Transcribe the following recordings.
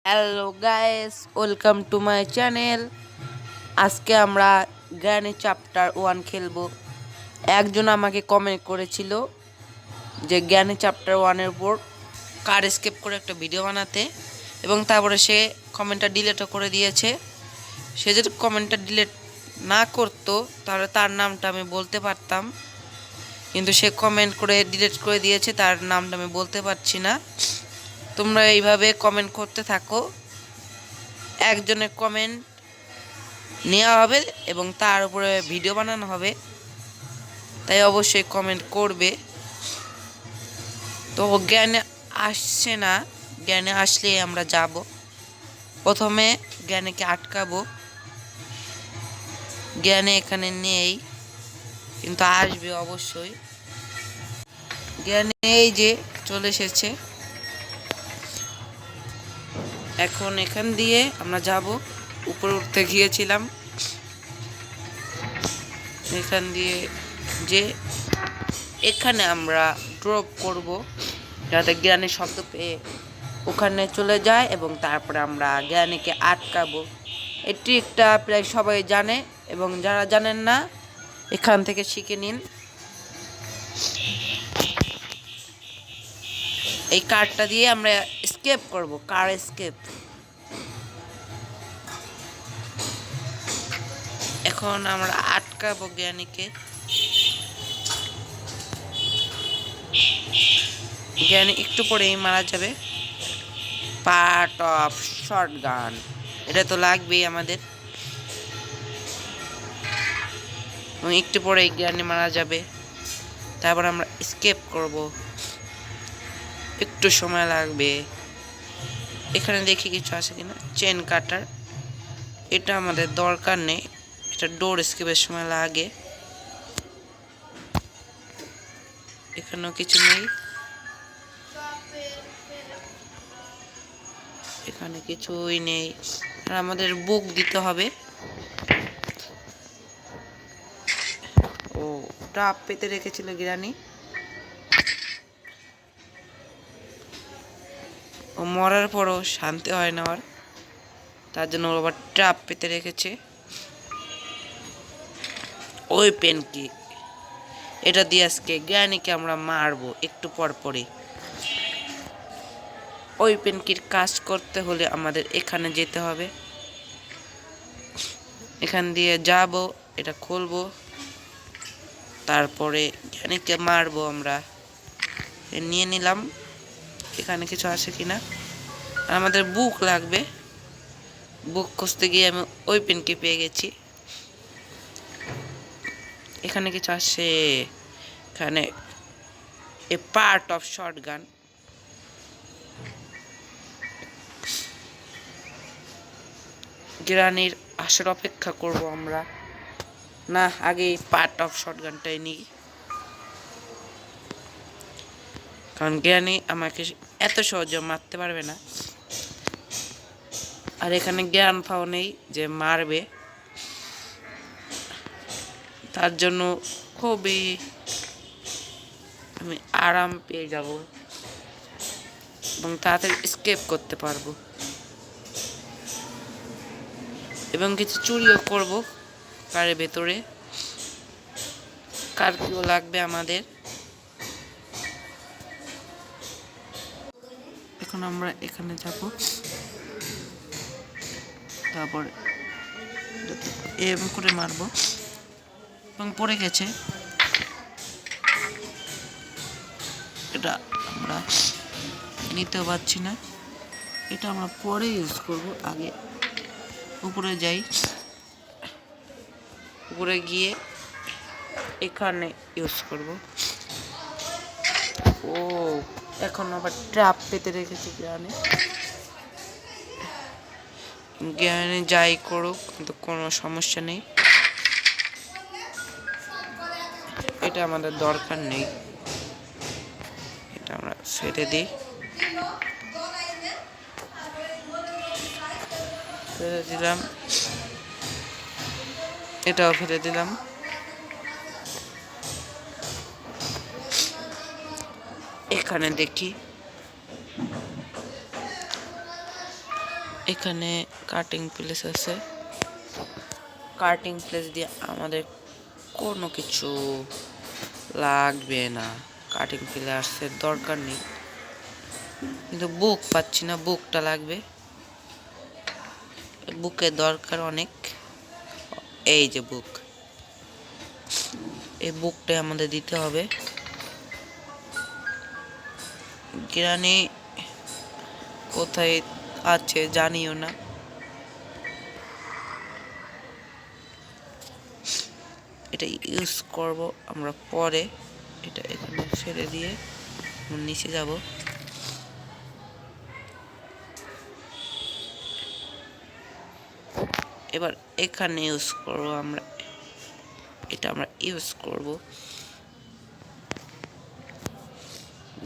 Hello guys, welcome to my channel. আজকে আমরা জ্ঞানী চ্যাপ্টার 1 খেলবো। একজন আমাকে কমেন্ট করেছিল যে জ্ঞানী চ্যাপ্টার 1-এর উপর কার এসকেপ করে একটা ভিডিও বানাতে, এবং তারপরে সে কমেন্টটা ডিলিটও করে দিয়েছে। সে যদি কমেন্টটা ডিলিট না করতো তাহলে তার নামটা আমি বলতে পারতাম, কিন্তু সে কমেন্ট করে ডিলিট করে দিয়েছে, তার নামটা আমি বলতে পারছি না। তোমরা এইভাবে কমেন্ট করতে থাকো, একজনের কমেন্ট নেওয়া হবে এবং তার উপরে ভিডিও বানানো হবে, তাই অবশ্যই কমেন্ট করবে। তো জ্ঞানে আসছে না, জ্ঞানে আসলে আমরা যাব। প্রথমে জ্ঞানীকে আটকাবো। জ্ঞানে এখানে নেই, কিন্তু আসবে অবশ্যই। জ্ঞানে এই যে চলে এসেছে। এখন এখান দিয়ে আমরা যাব। উপরে উঠতে গিয়েছিলাম, এখান দিয়ে যে এখানে আমরা ড্রপ করব, যাতে জ্ঞানী শব্দ পেয়ে ওখানে চলে যায় এবং তারপরে আমরা জ্ঞানীকে আটকাবো। এই ট্রিকটা প্রায় সবাই জানে, এবং যারা জানেন না এখান থেকে শিখে নিন। এই কার্ডটা দিয়ে আমরা এসকেপ করব, কার এসকেপ। এখন আমরা আটকাবো জ্ঞানীকে। জ্ঞানী একটু পরেই মারা যাবে। পার্ট অফ শটগান, এটা তো লাগবেই আমাদের। এবং একটু পরে জ্ঞানী মারা যাবে, তারপর আমরা এসকেপ করব। একটু সময় লাগবে। এখানে দেখি কিছু আছে কিনা। চেন কাটার, এটা আমাদের দরকার নেই, এটা ডোর এসকেপের সময় লাগে। এখানেও কিছু নেই, এখানে কিছুই নেই। আর আমাদের বুক দিতে হবে। ও ট্রাপ পেতে রেখেছিল জ্ঞানী, ও মরার পরও শান্তি হয় না আর, তার জন্য আবার ট্রাপ পেতে রেখেছে। ওই পেন কি, এটা দিয়ে আজকে জ্ঞানীকে আমরা মারবো একটু পর পরে। ওই পেনকির কাজ করতে হলে আমাদের এখানে যেতে হবে। এখান দিয়ে যাব, এটা খুলবো, তারপরে জ্ঞানীকে মারবো আমরা। নিয়ে নিলাম। এখানে কিছু আছে কিনা। আর আমাদের বুক লাগবে। বুক খুঁজতে গিয়ে আমি ওই পেনকে পেয়ে গেছি। এখানে কিছু আছে, এখানে এ পার্ট অফ শটগান। জ্ঞানীর আসার অপেক্ষা করব আমরা। না, আগে পার্ট অফ শটগানটাই নিই, কারণ জ্ঞানী আমাকে এত সহজে মারতে পারবে না। আর এখানে জ্ঞান পাও নেই যে মারবে, তার জন্য খুবই আমি আরাম পেয়ে যাব এবং তাড়াতাড়ি এসকেপ করতে পারবো, এবং কিছু চুরিও করব কারের ভেতরে। কার কিও লাগবে আমাদের। এখন আমরা এখানে যাব, তারপর এম করে মারবো, এবং পড়ে গেছে। এটা আমরা নিতেও পারছি না, এটা আমরা পরে ইউজ করব। আগে উপরে যাই, উপরে গিয়ে এখানে ইউজ করব। ও এখন আবার ট্র্যাপ পেতে রেখেছি জ্ঞানে। জ্ঞানে যাই করুক, কিন্তু কোনো সমস্যা নেই, এটা আমাদের দরকার নেই। এটা আমরা ফেলে দিই, ফেলে দিলাম। এটাও ফেলে দিলাম। এখানে দেখি এখানে কাটিং প্লেস আছে, কাটিং প্লেস দিয়ে আমাদের কোনো কিছু লাগবে না, কাটিং প্লেসের দরকার নেই। কিন্তু বুক পাচ্ছি না, বুকটা লাগবে, বুকের দরকার অনেক। এই যে বুক, এই বুকটা আমাদের দিতে হবে। গ্রানি কোথায় আছে জানিও না। এটা ইউজ করব আমরা পরে। এটা এখানে ছেড়ে দিয়ে নিচে যাব। এবার এখানে ইউজ করব আমরা, এটা আমরা ইউজ করব।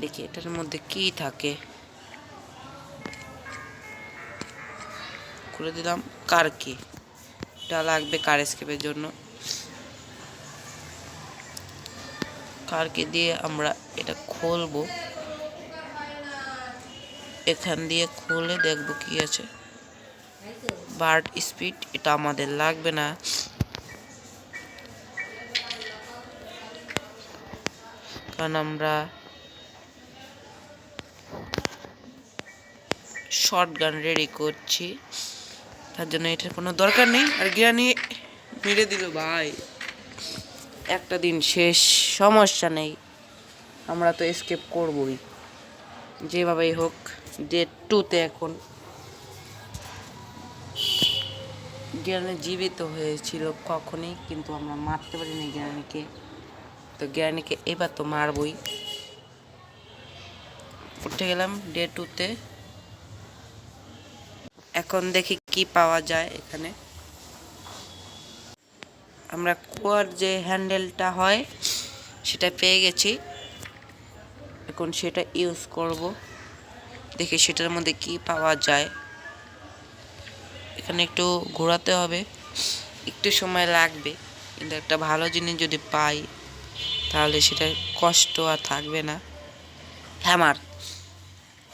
দেখি এটার মধ্যে কি থাকে। খুলে দিলাম। কার কি এটা লাগবে কার স্কেপের জন্য। কার কি দিয়ে আমরা এটা খুলবো। এখান দিয়ে খুলে দেখবো কি আছে। বার্ড স্পিড, এটা আমাদের লাগবে না, কারণ আমরা শটগান রেডি করছি, তার জন্য এটার কোনো দরকার নেই। আর গ্রানি মেরে দিল ভাই, একটা দিন শেষ, সমস্যা নেই, আমরা তো এসকেপ করবই যেভাবেই হোক। ডে 2-তে এখন গ্রানি জীবিত হয়েছিল কখনই, কিন্তু আমরা মারতে পারিনি গ্রানিকে। তো গ্রানিকে এবার তো মারবই। উঠে গেলাম ডে 2-তে। এখন দেখি কি পাওয়া যায় এখানে। আমরা কুয়ার যে হ্যান্ডেলটা হয় সেটা পেয়ে গেছি, এখন সেটা ইউজ করব। দেখি সেটার মধ্যে কি পাওয়া যায়। এখানে একটু ঘোরাতে হবে, একটু সময় লাগবে, কিন্তু একটা ভালো জিনিস যদি পাই তাহলে সেটা কষ্ট আর থাকবে না। হ্যামার,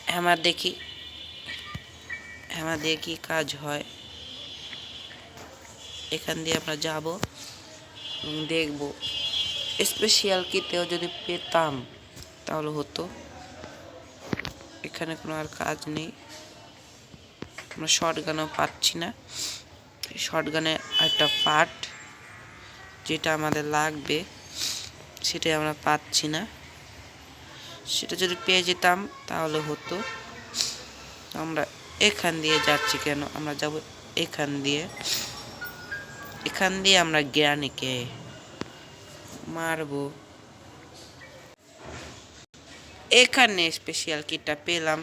হ্যামার দেখি, হ্যামার দিয়ে কি কাজ হয়। এখান দিয়ে আমরা যাব এবং দেখব। স্পেশাল কিতেও যদি পেতাম তাহলে হতো। এখানে কোনো আর কাজ নেই, আমরা শটগানও পাচ্ছি না। শটগানে একটা পার্ট যেটা আমাদের লাগবে সেটা আমরা পাচ্ছি না, সেটা যদি পেয়ে যেতাম তাহলে হতো। আমরা এখান দিয়ে যাচ্ছি কেন, আমরা যাব এখান দিয়ে। এখান দিয়ে আমরা গ্রানিকে মারবো। এখানে স্পেশাল কিটটা পেলাম,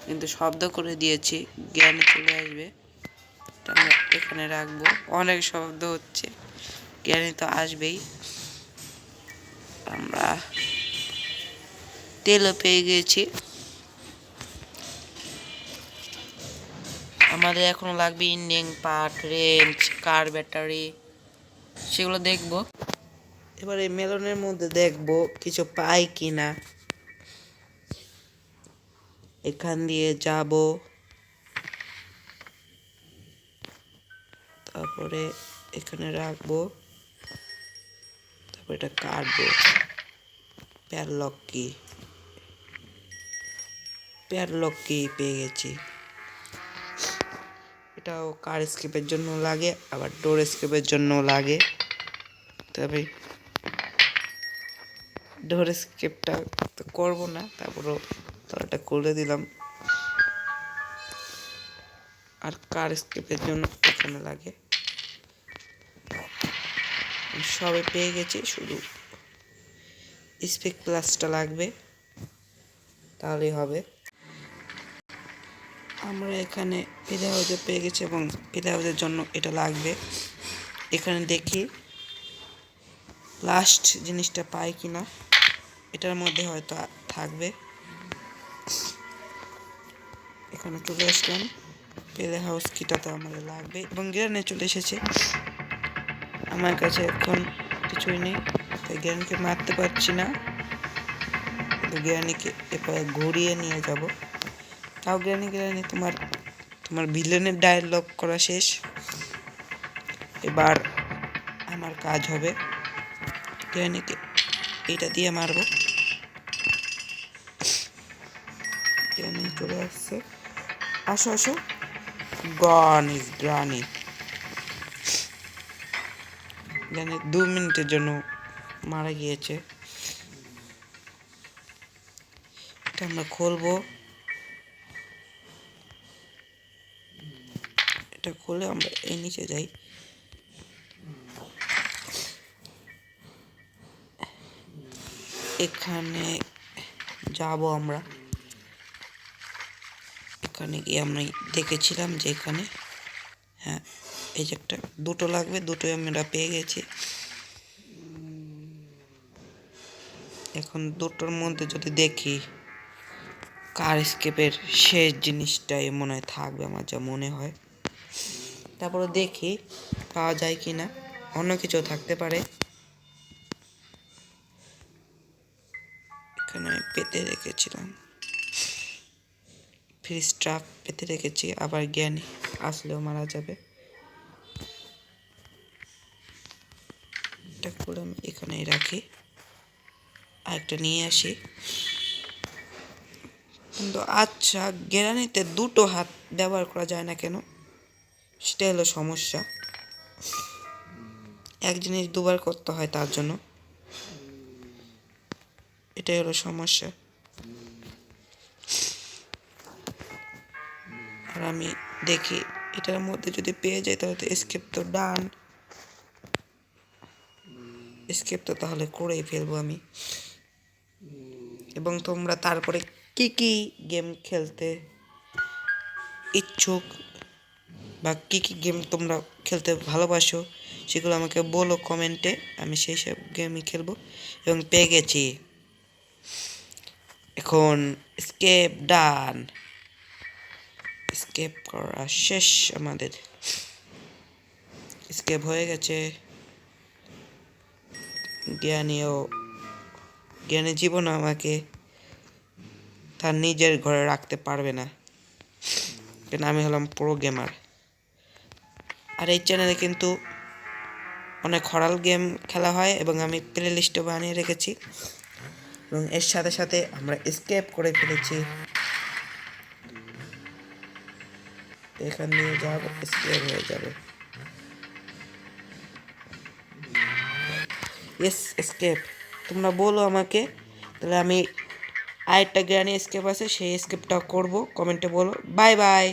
কিন্তু শব্দ করে দিয়েছি, গ্রানি চলে আসবে। আমরা এখানে রাখবো, অনেক শব্দ হচ্ছে, গ্রানি তো আসবেই। আমরা তেলও পেয়ে গেছি। আমাদের এখনো লাগবে ইঞ্জিন পার্ট, রেঞ্জ, কার ব্যাটারি, সেগুলো দেখবো। এবার এই মেলনের মধ্যে দেখবো কিছু পাই কিনা। এখান দিয়ে যাব, তারপরে এখানে রাখবো, তারপর এটা কাটবো। প্যাডলক কি, প্যাডলক কি পেয়ে গেছি। এটাও কার স্কেপের জন্য লাগে, আবার ডোর স্কেপের জন্য লাগে। তবে ডোর স্কেপটা তো করবো না, তারপরও তারটা করে দিলাম। আর কার স্কেপের জন্য এখানে লাগে। সবে পেয়ে গেছি, শুধু স্পেক প্লাসটা লাগবে, তাহলেই হবে। আমরা এখানে পিলা হাউজে পেয়ে গেছি এবং পিলা হাউজের জন্য এটা লাগবে। এখানে দেখি লাস্ট জিনিসটা পাই কিনা, এটার মধ্যে হয়তো থাকবে। এখানে চলে আসলাম, পিলা হাউস কিটাতে আমাদের লাগবে এবং গ্রেনে চলে এসেছে। আমার কাছে এখন কিছুই নেই, তাই গ্রেনকে মারতে পারছি না। গ্রানিকে এরপরে ঘুরিয়ে নিয়ে যাব। তাও গ্রানি তোমার তোমার ভিলেনের ডায়লগ করা শেষ। এবার আমার কাজ হবে জ্ঞানীকে এটা দিয়ে মারবো। জ্ঞানী চলে আসছে, আসো আসো। গ্রানি জ্ঞানী 2 মিনিটের জন্য মারা গিয়েছে। এটা আমরা খুলবো, এটা খুলে আমরা এই নিচে যাই। এখানে যাব আমরা, এখানে গিয়ে আমরা দেখেছিলাম যে এখানে, হ্যাঁ এই যে একটা দুটো লাগবে, দুটোই আমরা পেয়ে গেছি। এখন দুটোর মধ্যে যদি দেখি কার স্কেপের শেষ জিনিসটাই মনে হয় থাকবে আমার যা মনে হয়। তারপরে দেখি পাওয়া যায় কি না, অন্য কিছু থাকতে পারে। এখানে আমি পেতে রেখেছিলাম, ফ্রি স্টাফ পেতে রেখেছি, আবার জ্ঞানী আসলেও মারা যাবে। এটা করে আমি এখানেই রাখি, আরেকটা নিয়ে আসি। কিন্তু আচ্ছা, গ্যারানিতে দুটো হাত ব্যবহার করা যায় না কেন? সেটা হলো সমস্যা। এক জিনিস দুবার করতে হয় তার জন্য, এটাই হলো সমস্যা। আর আমি দেখি এটার মধ্যে যদি পেয়ে যাই তাহলে তো এসকেপ তো ডান, এসকেপ তো তাহলে করেই ফেলবো আমি। এবং তোমরা তারপরে কি কি গেম খেলতে ইচ্ছুক বা কি কি গেম তোমরা খেলতে ভালোবাসো সেগুলো আমাকে বলো কমেন্টে, আমি সেই সব গেমই খেলবো। এবং পেয়ে গেছি, এখন স্কেপ ডান, স্কেপ করা শেষ, আমাদের স্কেপ হয়ে গেছে। জ্ঞানী জীবন আমাকে তার নিজের ঘরে রাখতে পারবে না, কেন আমি হলাম প্রো গেমার। আর এই চ্যানেলে কিন্তু অনেক হরাল গেম খেলা হয় এবং আমি প্লে লিস্টও বানিয়ে রেখেছি, এবং এর সাথে সাথে আমরা স্কেপ করে ফেলেছি। এখান দিয়ে যাব, স্কেপ হয়ে যাবে। Yes, escape. তোমরা বলো আমাকে, তাহলে আমি আরেকটা গ্র্যানি স্কেপ আছে সেই স্কেপটা করব, কমেন্টে বলো। Bye bye.